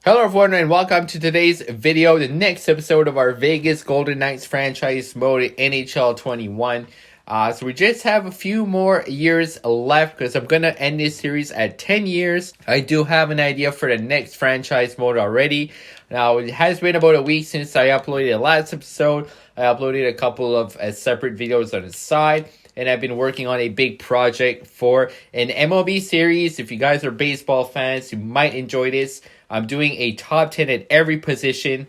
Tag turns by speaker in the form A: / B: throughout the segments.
A: Hello everyone and welcome to today's video, the next episode of our Vegas Golden Knights franchise mode NHL 21. So we just have a few more years left because I'm going to end this series at 10 years. I do have an idea for the next franchise mode already. Now, it has been about a week since I uploaded the last episode. I uploaded a couple of separate videos on the side. And I've been working on a big project for an MLB series. If you guys are baseball fans, you might enjoy this. I'm doing a top 10 at every position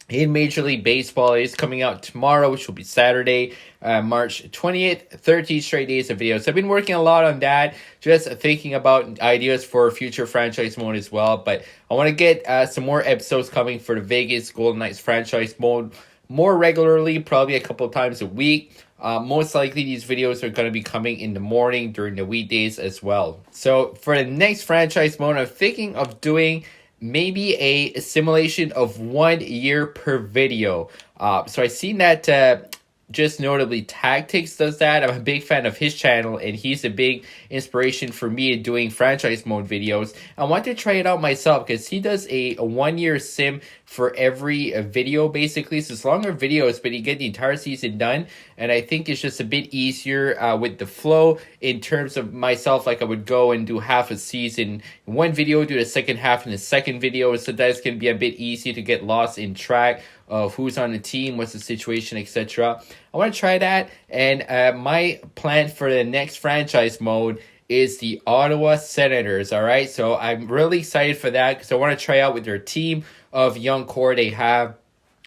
A: in Major League Baseball. It is coming out tomorrow, which will be Saturday, March 20th. 13 straight days of videos. So I've been working a lot on that, just thinking about ideas for future franchise mode as well. But I want to get some more episodes coming for the Vegas Golden Knights franchise mode more regularly, probably a couple of times a week. Most likely these videos are going to be coming in the morning during the weekdays as well. So for the next franchise mode, I'm thinking of doing maybe a simulation of 1 year per video. So I've seen that just notably Tactics does that. I'm a big fan of his channel and he's a big inspiration for me in doing franchise mode videos. I want to try it out myself because he does a 1 year sim for every video basically. So it's longer videos, but you get the entire season done. And I think it's just a bit easier with the flow in terms of myself. Like I would go and do half a season in one video, do the second half in the second video. So that's going to be a bit easy to get lost in track of who's on the team, what's the situation, etc. I want to try that. And my plan for the next franchise mode is the Ottawa Senators, all right? So I'm really excited for that because I want to try out with their team of young core they have.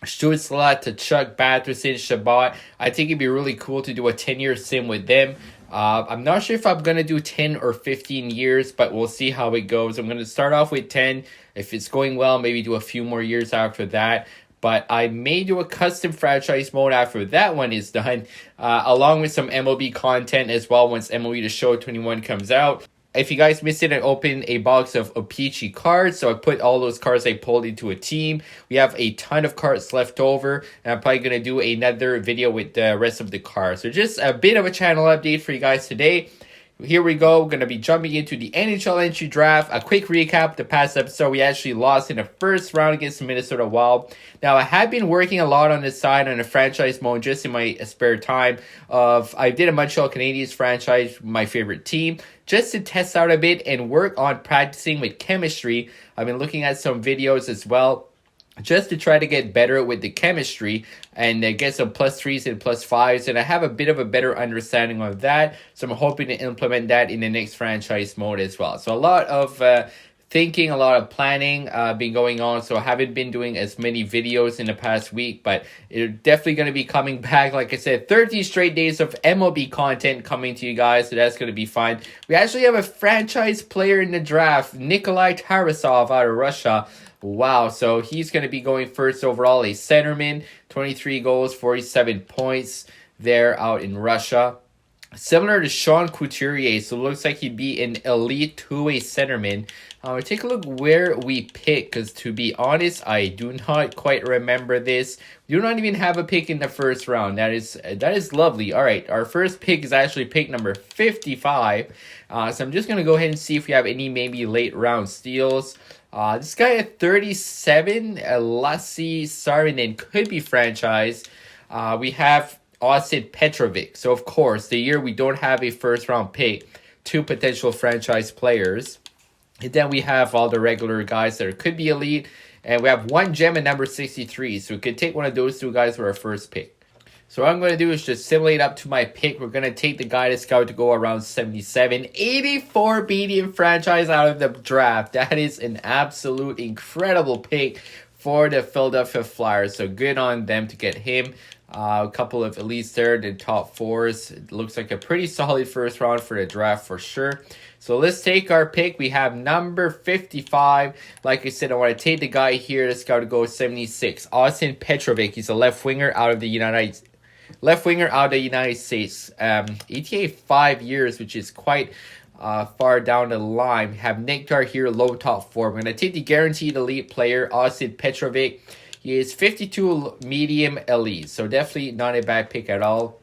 A: Stutzla to Chuck Batherson, Shabbat. I think it'd be really cool to do a 10-year sim with them. I'm not sure if I'm going to do 10 or 15 years, but we'll see how it goes. I'm going to start off with 10. If it's going well, maybe do a few more years after that. But I may do a custom franchise mode after that one is done, along with some MLB content as well once MLB The Show 21 comes out. If you guys missed it, I opened a box of Peachy cards. So I put all those cards I pulled into a team. We have a ton of cards left over. And I'm probably going to do another video with the rest of the cards. So just a bit of a channel update for you guys today. Here we go. We're going to be jumping into the NHL Entry Draft. A quick recap of the past episode. We actually lost in the first round against the Minnesota Wild. Now, I have been working a lot on the side on a franchise mode just in my spare time. I did a Montreal Canadiens franchise, my favorite team, just to test out a bit and work on practicing with chemistry. I've been looking at some videos as well, just to try to get better with the chemistry and get some +3s and +5s. And I have a bit of a better understanding of that. So I'm hoping to implement that in the next franchise mode as well. So a lot of thinking, a lot of planning been going on. So I haven't been doing as many videos in the past week, but it's definitely going to be coming back. Like I said, 30 straight days of MLB content coming to you guys. So that's going to be fun. We actually have a franchise player in the draft, Nikolai Tarasov out of Russia. Wow, so he's going to be going first overall, a centerman, 23 goals, 47 points there out in Russia. Similar to Sean Couturier, so it looks like he'd be an elite two-way centerman. Take a look where we pick, because to be honest, I do not quite remember this. We do not even have a pick in the first round. That is lovely. All right, our first pick is actually pick number 55. So I'm just going to go ahead and see if we have any maybe late round steals. This guy at 37, Lassi Saarinen, could be franchised. We have Austin Petrovic. So, of course, the year we don't have a first-round pick, 2 potential franchise players. And then we have all the regular guys that could be elite. And we have 1 gem at number 63. So we could take one of those 2 guys for our first pick. So what I'm going to do is just simulate up to my pick. We're going to take the guy that's going to go around 77. 84 medium franchise out of the draft. That is an absolute incredible pick for the Philadelphia Flyers. So good on them to get him. A couple of elites there, the top 4s. It looks like a pretty solid first round for the draft for sure. So let's take our pick. We have number 55. Like I said, I want to take the guy here that's got to go 76. Austin Petrovic. He's a left winger out of the United States. ETA 5 years, which is quite far down the line. We have Nectar here, low top 4. We're going to take the guaranteed elite player, Austin Petrovic. He is 52 medium elite, so definitely not a bad pick at all.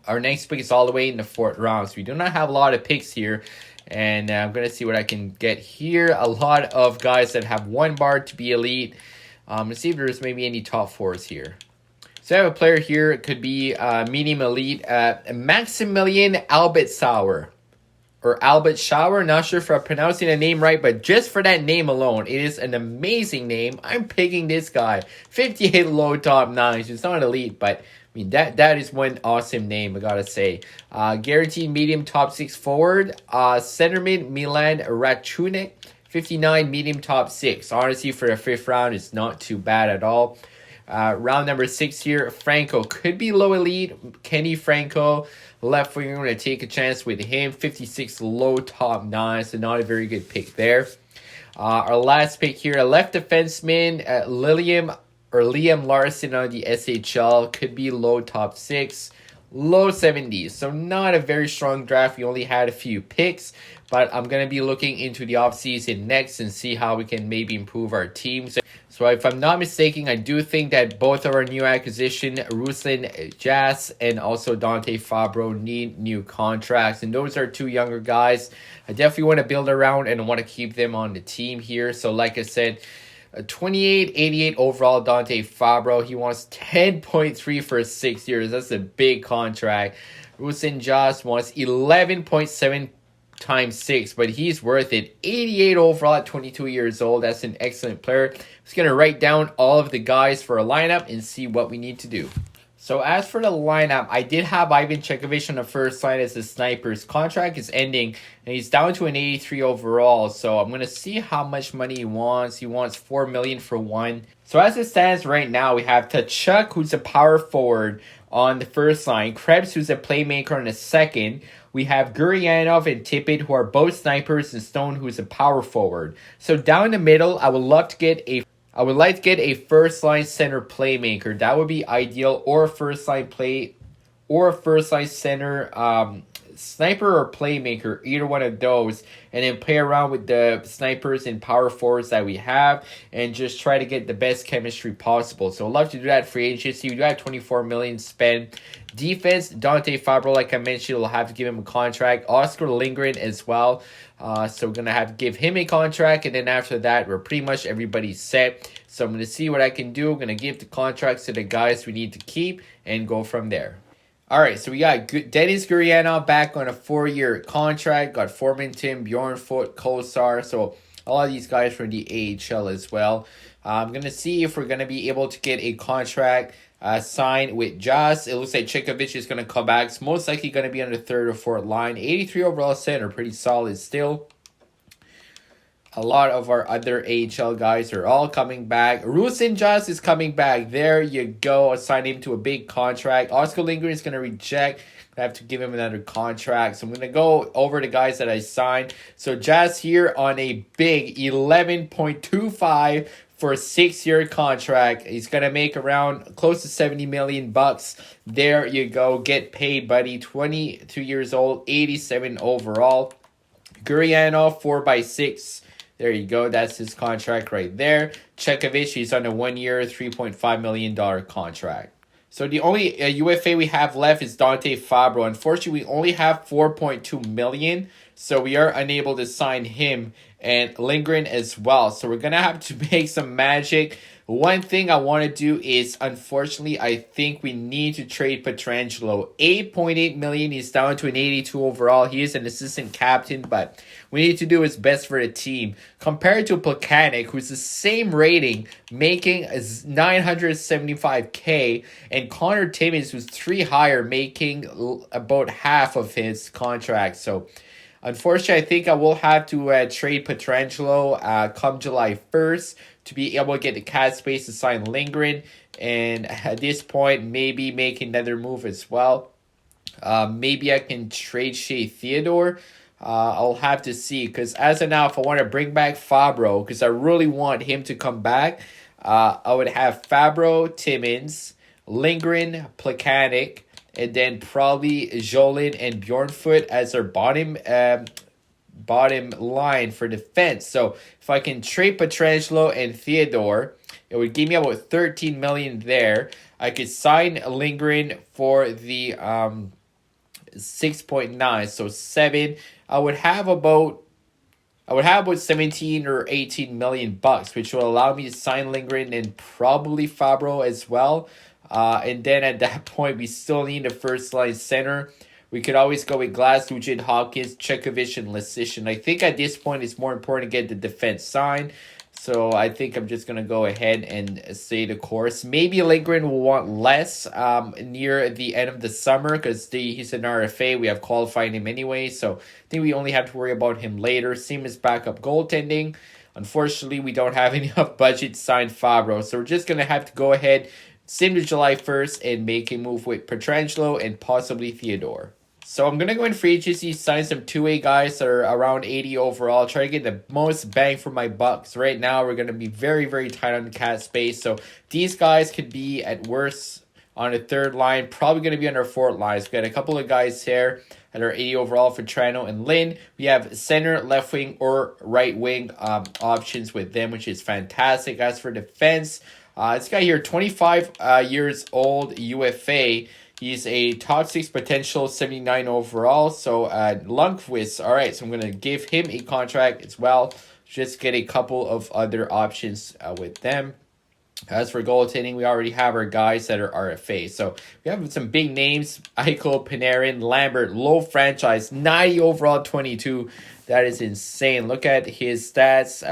A: Our next pick is all the way in the 4th round, so we do not have a lot of picks here. And I'm going to see what I can get here. A lot of guys that have 1 bar to be elite. Let's see if there's maybe any top 4s here. So I have a player here. It could be medium elite. Maximilian Albitsauer. Or Albert Shower, not sure if I'm pronouncing the name right, but just for that name alone, it is an amazing name. I'm picking this guy. 58 low top 9s. It's not elite, but I mean that is one awesome name, I gotta say. Guaranteed medium top 6 forward. Centerman Milan Rachunek. 59 medium top 6. Honestly, for the 5th round, it's not too bad at all. Round number 6 here, Franco could be low elite. Kenny Franco, left winger, going to take a chance with him. 56 low top 9, so not a very good pick there. Our last pick here, a left defenseman, Liam Larson on the SHL, could be low top 6. Low 70s, so not a very strong draft. We only had a few picks, but I'm going to be looking into the offseason next and see how we can maybe improve our team. So if I'm not mistaken, I do think that both of our new acquisition, Ruslan Jas and also Dante Fabro, need new contracts. And those are 2 younger guys I definitely want to build around and want to keep them on the team here. So like I said, 28.88 overall Dante Fabro. He wants 10.3 for 6 years. That's a big contract. Ruslan Jas wants 11.7 times 6, but he's worth it. 88 overall at 22 years old. That's an excellent player. I'm just going to write down all of the guys for a lineup and see what we need to do. So as for the lineup, I did have Ivan Chekovich on the first line as a sniper. His contract is ending, and he's down to an 83 overall. So I'm going to see how much money he wants. He wants $4 million for 1. So as it stands right now, we have Tkachuk, who's a power forward on the first line. Krebs, who's a playmaker on the second. We have Guryanov and Tippett, who are both snipers, and Stone, who's a power forward. So down the middle, I would like to get a first line center playmaker. That would be ideal, or a first line center sniper or playmaker, either one of those, and then play around with the snipers and power forwards that we have and just try to get the best chemistry possible. So I'd love to do that free agency. We do have $24 million spent. Defense, Dante Fabro, like I mentioned, we'll have to give him a contract. Oscar Lindgren as well. So we're going to have to give him a contract, and then after that, we're pretty much everybody's set. So I'm going to see what I can do. I'm going to give the contracts to the guys we need to keep and go from there. All right, so we got Denis Guryanov back on a 4-year contract. Got Formanton, Bjornfoot, Kosar. So a lot of these guys from the AHL as well. I'm going to see if we're going to be able to get a contract signed with Jas. It looks like Chekovich is going to come back. It's most likely going to be on the 3rd or 4th line. 83 overall center, pretty solid still. A lot of our other AHL guys are all coming back. Ruslan Jas is coming back. There you go. Assign him to a big contract. Oscar Lindgren is going to reject. I have to give him another contract. So I'm going to go over the guys that I signed. So Jas here on a big 11.25 for a 6-year contract. He's going to make around close to $70 million bucks. There you go. Get paid, buddy. 22 years old, 87 overall. Guryanov, 4x6. There you go. That's his contract right there. Chekovich, he's on a 1-year, $3.5 million contract. So the only UFA we have left is Dante Fabro. Unfortunately, we only have $4.2 million, so we are unable to sign him and Lindgren as well. So we're going to have to make some magic. One thing I want to do is, unfortunately, I think we need to trade Pietrangelo. $8.8 million. He's down to an 82 overall. He is an assistant captain, but we need to do his best for the team. Compared to Plekanec, who's the same rating, making $975K, and Connor Timmins, who's 3 higher, making about half of his contract. So unfortunately, I think I will have to trade Pietrangelo come July 1st to be able to get the cap space to sign Lindgren. And at this point, maybe make another move as well. Maybe I can trade Shea Theodore. I'll have to see. Because as of now, if I want to bring back Fabro, because I really want him to come back, I would have Fabro, Timmins, Lindgren, Plekanec, and then probably Jolin and Bjornfoot as our bottom line for defense. So if I can trade Pietrangelo and Theodore, it would give me about $13 million there. I could sign Lindgren for the 6.9. So 7. I would have about 17 or 18 million bucks, which will allow me to sign Lindgren and probably Fabro as well. And then at that point, we still need a first line center. We could always go with Glass, Nugent Hopkins, Chekovich, and Lesishin. I think at this point, it's more important to get the defense signed. So I think I'm just going to go ahead and stay the course. Maybe Lindgren will want less near the end of the summer because he's an RFA. We have qualified him anyway. So I think we only have to worry about him later. Same as backup goaltending. Unfortunately, we don't have enough budget to sign Fabro. So we're just going to have to go ahead, same to July 1st, and make a move with Pietrangelo and possibly Theodore. So I'm going to go in free agency, sign some two-way guys that are around 80 overall, try to get the most bang for my bucks. Right now, we're going to be very, very tight on cap space. So these guys could be at worst on a third line, probably going to be on our fourth line. So we got a couple of guys here that are 80 overall for Toronto and Lynn. We have center, left wing, or right wing options with them, which is fantastic. As for defense, this guy here, 25 years old, UFA. He's a top 6 potential, 79 overall. So Lundqvist, all right, so I'm going to give him a contract as well. Just get a couple of other options with them. As for goaltending, we already have our guys that are RFA. So we have some big names. Eichel, Panarin, Lambert, low franchise, 90 overall, 22. That is insane. Look at his stats.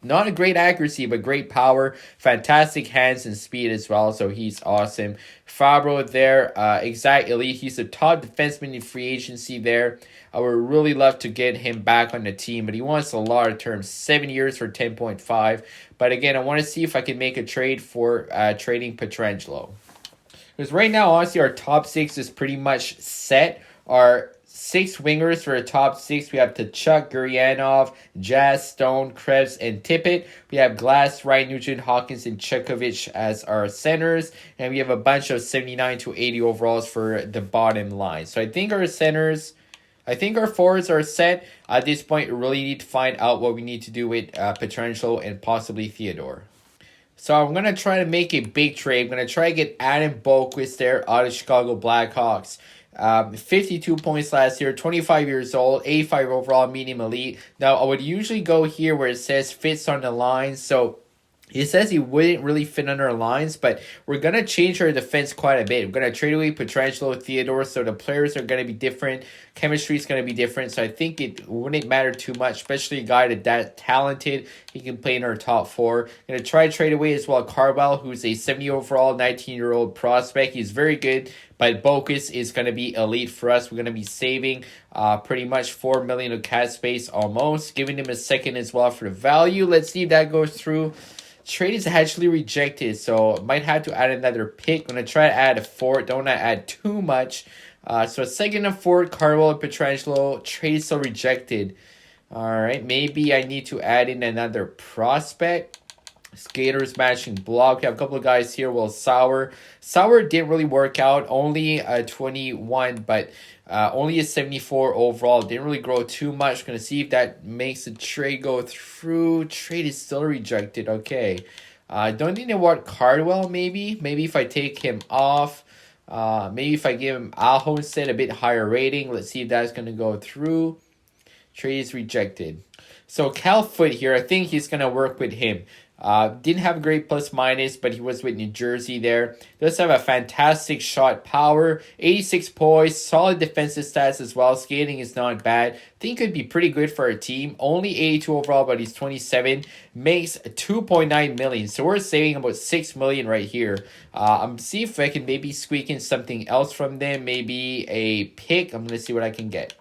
A: Not a great accuracy, but great power. Fantastic hands and speed as well. So he's awesome. Fabro there, exact elite. He's a top defenseman in free agency there. I would really love to get him back on the team, but he wants a lot of terms. 7 years for 10.5. But again, I want to see if I can make a trade for trading Pietrangelo. Because right now, honestly, our top 6 is pretty much set. Our 6 wingers for the top 6. We have Tkachuk, Gurianov, Jazz, Stone, Krebs, and Tippett. We have Glass, Ryan Nugent, Hawkins, and Chekovich as our centers. And we have a bunch of 79 to 80 overalls for the bottom line. So I think our forwards are set. At this point, we really need to find out what we need to do with Pietrangelo and possibly Theodore. So I'm going to try to make a big trade. I'm going to try to get Adam Boqvist there out of Chicago Blackhawks. 52 points last year, 25 years old, 85 overall, medium elite. Now, I would usually go here where it says fits on the line. So it says he wouldn't really fit on our lines, but we're going to change our defense quite a bit. We're going to trade away Pietrangelo, Theodore, so the players are going to be different. Chemistry is going to be different, so I think it wouldn't matter too much, especially a guy that talented. He can play in our top 4. Going to try to trade away as well Carwell, who's a 70 overall, 19-year-old prospect. He's very good, but Boqvist is going to be elite for us. We're going to be saving pretty much $4 million of cap space almost, giving him a second as well for the value. Let's see if that goes through. Trade is actually rejected, so might have to add another pick. I'm going to try to add a 4. Don't add too much. So a second and 4, Carwell and Pietrangelo. Trade is still rejected. All right, maybe I need to add in another prospect. Skaters matching block. We have a couple of guys here. Well, Sauer didn't really work out. Only a 21, but only a 74 overall. Didn't really grow too much. Going to see if that makes the trade go through. Trade is still rejected. Okay. Don't need to want Cardwell maybe. Maybe if I take him off. Maybe if I give him Aho instead, a bit higher rating. Let's see if that's going to go through. Trade is rejected. So Cal Foot here, I think he's going to work with him. Didn't have a great plus minus, but he was with New Jersey there. Does have a fantastic shot power, 86 poise, solid defensive stats as well. Skating is not bad. Think could be pretty good for our team. Only 82 overall, but he's 27. Makes 2.9 million. So we're saving about 6 million right here. I'm see if I can maybe squeak in something else from them. Maybe a pick. I'm gonna see what I can get.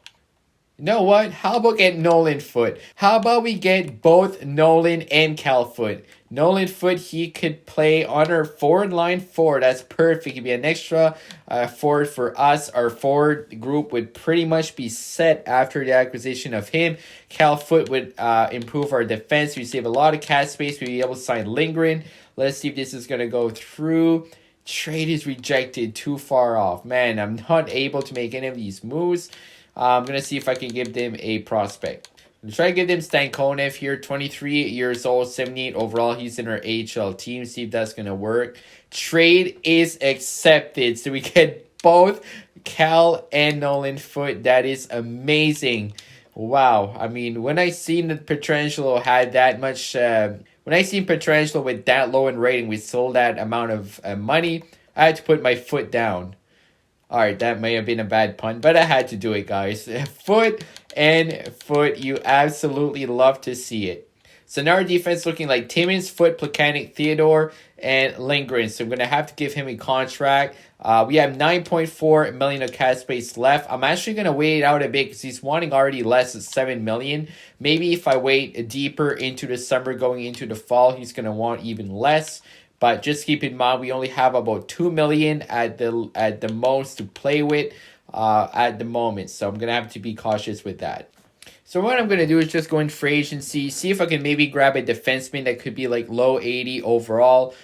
A: You know what? How about get Nolan Foot? How about we get both Nolan and Cal Foot? Nolan Foot, he could play on our forward line 4. That's perfect. He'd be an extra forward for us. Our forward group would pretty much be set after the acquisition of him. Cal Foot would improve our defense. We save a lot of cap space. We'd be able to sign Lindgren. Let's see if this is going to go through. Trade is rejected. Too far off. Man, I'm not able to make any of these moves. I'm going to see if I can give them a prospect. I'm going to try to give them Stankonev here, 23 years old, 78 overall. He's in our AHL team. See if that's going to work. Trade is accepted. So we get both Cal and Nolan Foote. That is amazing. Wow. I mean, when I seen that Petrangelo had that much, when I seen Petrangelo with that low in rating, we sold that amount of money, I had to put my foot down. All right, that may have been a bad pun, but I had to do it, guys. Foot and Foot, you absolutely love to see it. So now our defense looking like Timmins, Foot, Plekanec, Theodore, and Lindgren. So I'm going to have to give him a contract. We have 9.4 million of cap space left. I'm actually going to wait it out a bit because he's wanting already less than 7 million. Maybe if I wait deeper into the summer going into the fall, he's going to want even less. But just keep in mind, we only have about 2 million at the most to play with at the moment. So I'm going to have to be cautious with that. So what I'm going to do is just go in free agency, see if I can maybe grab a defenseman that could be like low 80 overall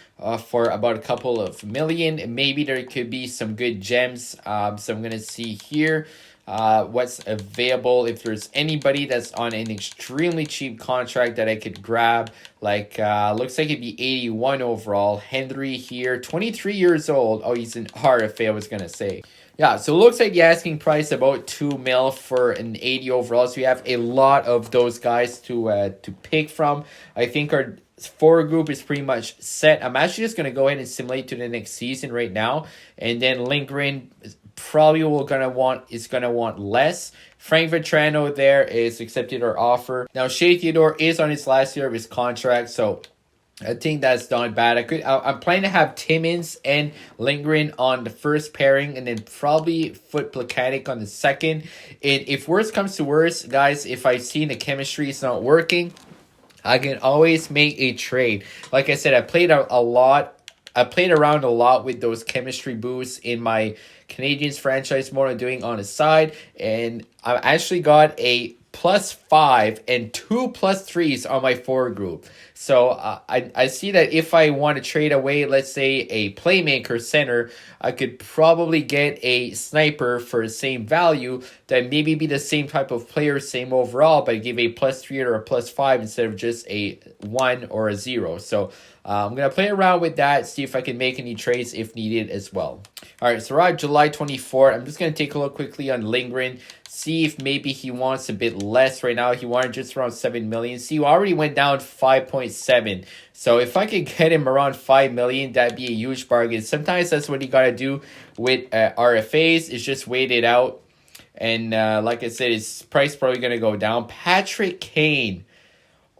A: for about a couple of million. Maybe there could be some good gems. So I'm going to see here what's available. If there's anybody that's on an extremely cheap contract that I could grab, like looks like it'd be 81 overall. Henry here, 23 years old. Oh, he's an RFA, I was going to say. Yeah, so it looks like the asking price about 2 mil for an 80 overall. So we have a lot of those guys to pick from. I think our forward group is pretty much set. I'm actually just going to go ahead and simulate to the next season right now. And then Lindgren probably is gonna want less. Frank Vetrano there is accepted our offer. Now Shea Theodore is on his last year of his contract, so I think that's not bad. I'm planning to have Timmins and Lindgren on the first pairing, and then probably Foot Plekanec on the second. And if worse comes to worse, guys, if I see the chemistry is not working, I can always make a trade. Like I said, I played around a lot with those chemistry boosts in my Canadians franchise mode I'm doing on the side, and I actually got a +5 and 2 +3s on my forward group. So I see that if I want to trade away, let's say a playmaker center, I could probably get a sniper for the same value that maybe be the same type of player, same overall, but give a +3 or a +5 instead of just a 1 or a 0. So I'm going to play around with that, see if I can make any trades if needed as well. All right, so we're on July 24th. I'm just going to take a look quickly on Lindgren, see if maybe he wants a bit less right now. He wanted just around 7 million. See, he already went down 5.7. So if I could get him around 5 million, that'd be a huge bargain. Sometimes that's what you got to do with RFAs, is just wait it out. And like I said, his price probably going to go down. Patrick Kane.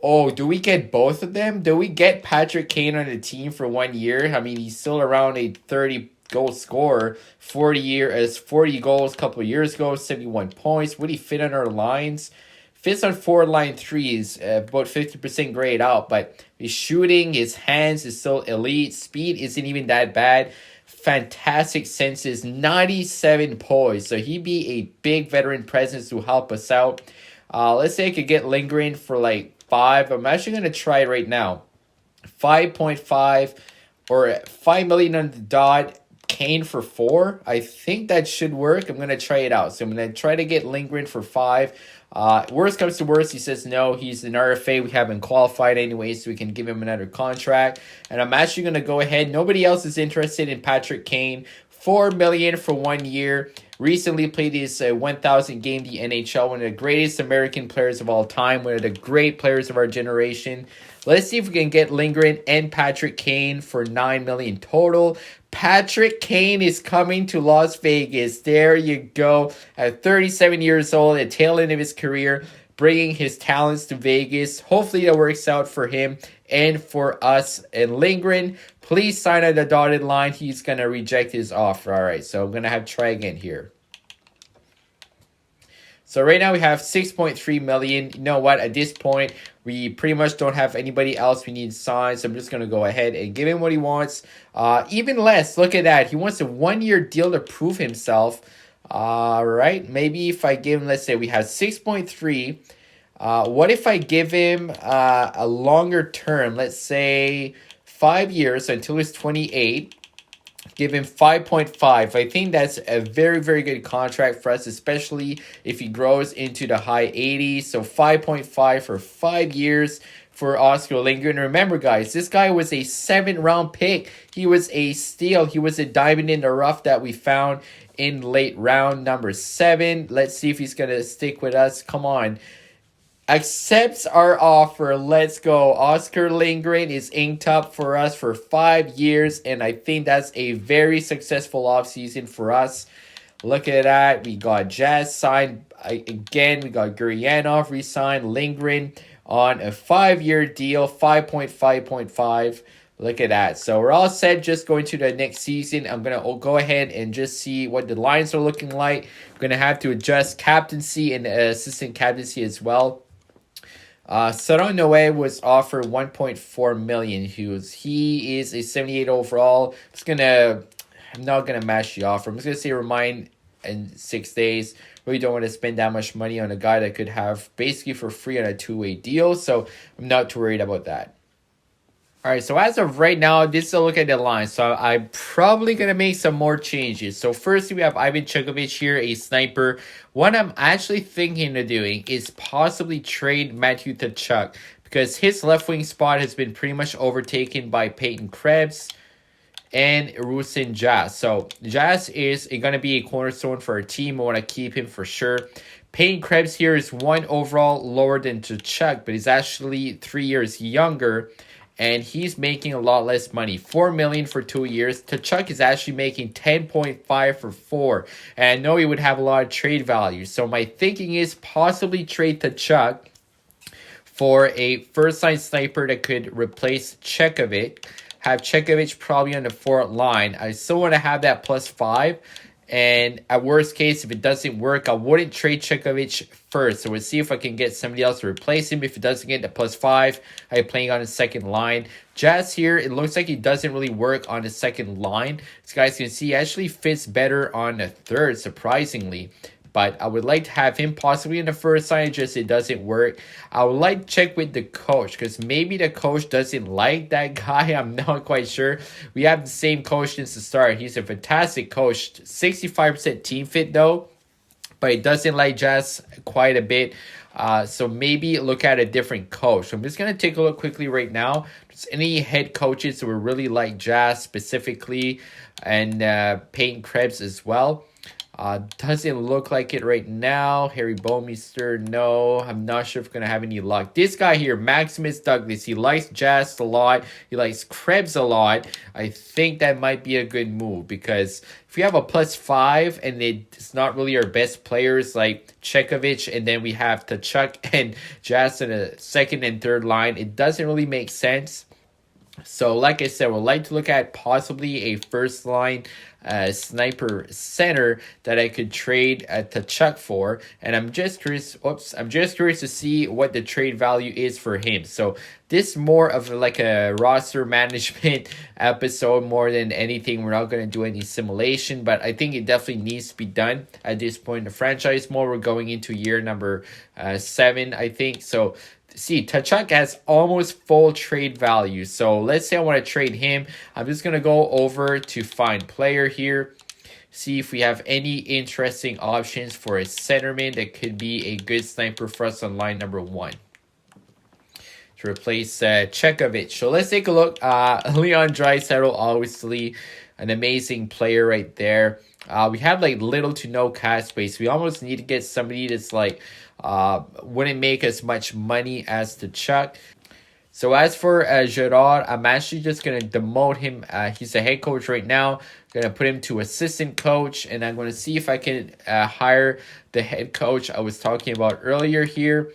A: Oh, do we get both of them? Do we get Patrick Kane on the team for 1 year? I mean, he's still around a 30-goal scorer. 40 goals a couple of years ago, 71 points. Would he fit on our lines? Fits on 4 line threes, about 50% grade out. But his shooting, his hands is still elite. Speed isn't even that bad. Fantastic senses, 97 poise. So he'd be a big veteran presence to help us out. Let's say I could get Lindgren for like 5. I'm actually going to try it right now. 5.5 or 5 million on the dot. Kane for 4. I think that should work. I'm going to try it out. So I'm going to try to get Lindgren for 5. Worst comes to worst, he says no, he's an RFA. We haven't qualified anyway, so we can give him another contract. And I'm actually going to go ahead. Nobody else is interested in Patrick Kane. 4 million for 1 year. Recently played his 1,000 game the NHL, one of the greatest American players of all time, one of the great players of our generation. Let's see if we can get Lindgren and Patrick Kane for 9 million total. Patrick Kane is coming to Las Vegas. There you go. At 37 years old, at the tail end of his career, bringing his talents to Vegas. Hopefully that works out for him and for us. And Lindgren, please sign on the dotted line. He's going to reject his offer. All right, so I'm going to have to try again here. So right now we have 6.3 million. You know what? At this point, we pretty much don't have anybody else we need signed. So I'm just going to go ahead and give him what he wants. Even less. Look at that. He wants a 1-year deal to prove himself. All right. Maybe if I give him, let's say we have 6.3. What if I give him a longer term? Let's say 5 years until he's 28. Give him 5.5. I think that's a very, very good contract for us, especially if he grows into the high 80s. So 5.5 for 5 years for Oscar Lindgren. Remember, guys, this guy was a 7th round pick. He was a steal. He was a diamond in the rough that we found in late round number 7. Let's see if he's going to stick with us. Come on. Accepts our offer. Let's go. Oscar Lindgren is inked up for us for 5 years, and I think that's a very successful offseason for us. Look at that. We got Jazz signed again. We got Guryanov re-signed. Lindgren on a 5-year deal, 5.5.5. Look at that. So we're all set. Just going to the next season. I'm going to go ahead and just see what the lines are looking like. I'm going to have to adjust captaincy and assistant captaincy as well. Saron Noe was offered 1.4 million. He is a 78 overall. I'm not gonna match the offer. I'm just gonna say remind in 6 days. Really don't want to spend that much money on a guy that could have basically for free on a 2-way deal. So I'm not too worried about that. All right, so as of right now, this is a look at the line. So I'm probably going to make some more changes. So first, we have Ivan Chukovic here, a sniper. What I'm actually thinking of doing is possibly trade Matthew Tkachuk because his left wing spot has been pretty much overtaken by Peyton Krebs and Rusin Jazz. So Jazz is going to be a cornerstone for our team. I want to keep him for sure. Peyton Krebs here is 1 overall lower than Tkachuk, but he's actually 3 years younger. And he's making a lot less money. $4 million for 2 years. Tkachuk is actually making 10.5 for 4. And I know he would have a lot of trade value. So my thinking is possibly trade Tkachuk for a first-line sniper that could replace Chekovic. Have Chekovic probably on the 4th line. I still want to have that +5. And at worst case, if it doesn't work, I wouldn't trade Chekovic first. So we'll see if I can get somebody else to replace him. If it doesn't get the +5, I'm playing on the second line. Jazz here, it looks like he doesn't really work on the second line. As you guys can see, he actually fits better on the third, surprisingly. But I would like to have him possibly in the first line, just it doesn't work. I would like to check with the coach because maybe the coach doesn't like that guy. I'm not quite sure. We have the same coach since the start. He's a fantastic coach. 65% team fit though, but he doesn't like Jazz quite a bit. So maybe look at a different coach. So I'm just going to take a look quickly right now. There's any head coaches who would really like Jazz specifically and Peyton Krebs as well. Doesn't look like it right now. Harry Bouwmeester, no. I'm not sure if we're going to have any luck. This guy here, Maximus Douglas, he likes Jazz a lot. He likes Krebs a lot. I think that might be a good move because if we have a +5 and it's not really our best players like Chekovic and then we have Tkachuk and Jazz in the second and third line, it doesn't really make sense. So like I said, we'd like to look at possibly a first line sniper center that I could trade Tkachuk for. And I'm just curious to see what the trade value is for him. So this is more of like a roster management episode more than anything. We're not going to do any simulation, but I think it definitely needs to be done at this point in the franchise. We're going into year number 7, I think. So see, Tkachuk has almost full trade value. So let's say I want to trade him. I'm just going to go over to find player here. See if we have any interesting options for a centerman that could be a good sniper for us on line number 1. To replace Chekovic. So let's take a look. Leon Draisaitl, obviously an amazing player right there. We have like little to no cap space. We almost need to get somebody that's like wouldn't make as much money as Tkachuk. So as for Gerard, I'm actually just going to demote him. He's a head coach right now. Going to put him to assistant coach, and I'm going to see if I can hire the head coach I was talking about earlier here,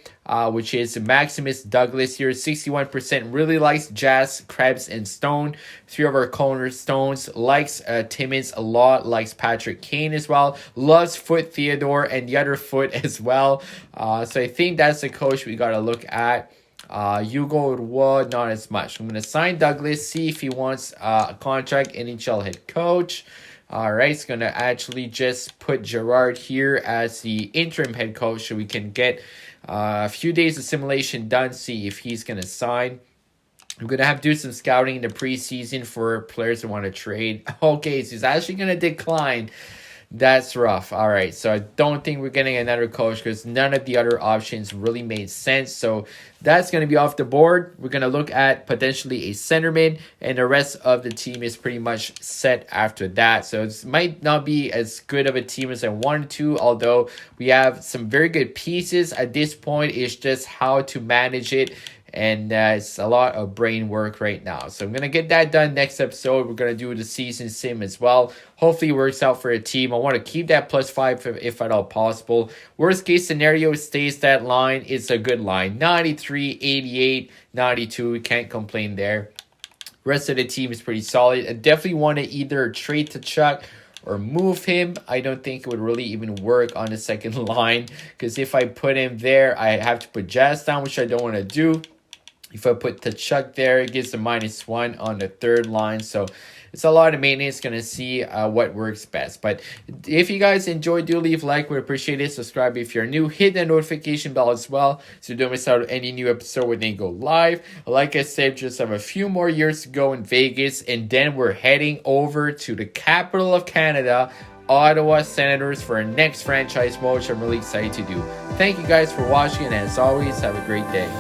A: which is Maximus Douglas here. 61% really likes Jazz, Krebs, and Stone. 3 of our cornerstones. Likes Timmins a lot. Likes Patrick Kane as well. Loves Foot Theodore and the other Foot as well. So I think that's the coach we got to look at. Hugo Roy, not as much. I'm going to sign Douglas, see if he wants a contract, NHL head coach. All right, it's going to actually just put Gerard here as the interim head coach so we can get a few days of simulation done, see if he's going to sign. I'm going to have to do some scouting in the preseason for players who want to trade. Okay, so he's actually going to decline. That's rough. All right. So I don't think we're getting another coach because none of the other options really made sense. So that's going to be off the board. We're going to look at potentially a centerman, and the rest of the team is pretty much set after that. So it might not be as good of a team as I wanted to, although we have some very good pieces. At this point, it's just how to manage it. And it's a lot of brain work right now. So I'm going to get that done next episode. We're going to do the season sim as well. Hopefully it works out for a team. I want to keep that +5 if at all possible. Worst case scenario stays that line. It's a good line. 93, 88, 92. We can't complain there. Rest of the team is pretty solid. I definitely want to either trade to Chuck or move him. I don't think it would really even work on the second line, because if I put him there, I have to put Jazz down, which I don't want to do. If I put Tkachuk there, it gives a -1 on the third line. So it's a lot of maintenance. Going to see what works best. But if you guys enjoyed, do leave a like. We appreciate it. Subscribe if you're new. Hit the notification bell as well, so you don't miss out on any new episode when they go live. Like I said, just have a few more years to go in Vegas. And then we're heading over to the capital of Canada, Ottawa Senators, for our next franchise mode, which I'm really excited to do. Thank you guys for watching. And as always, have a great day.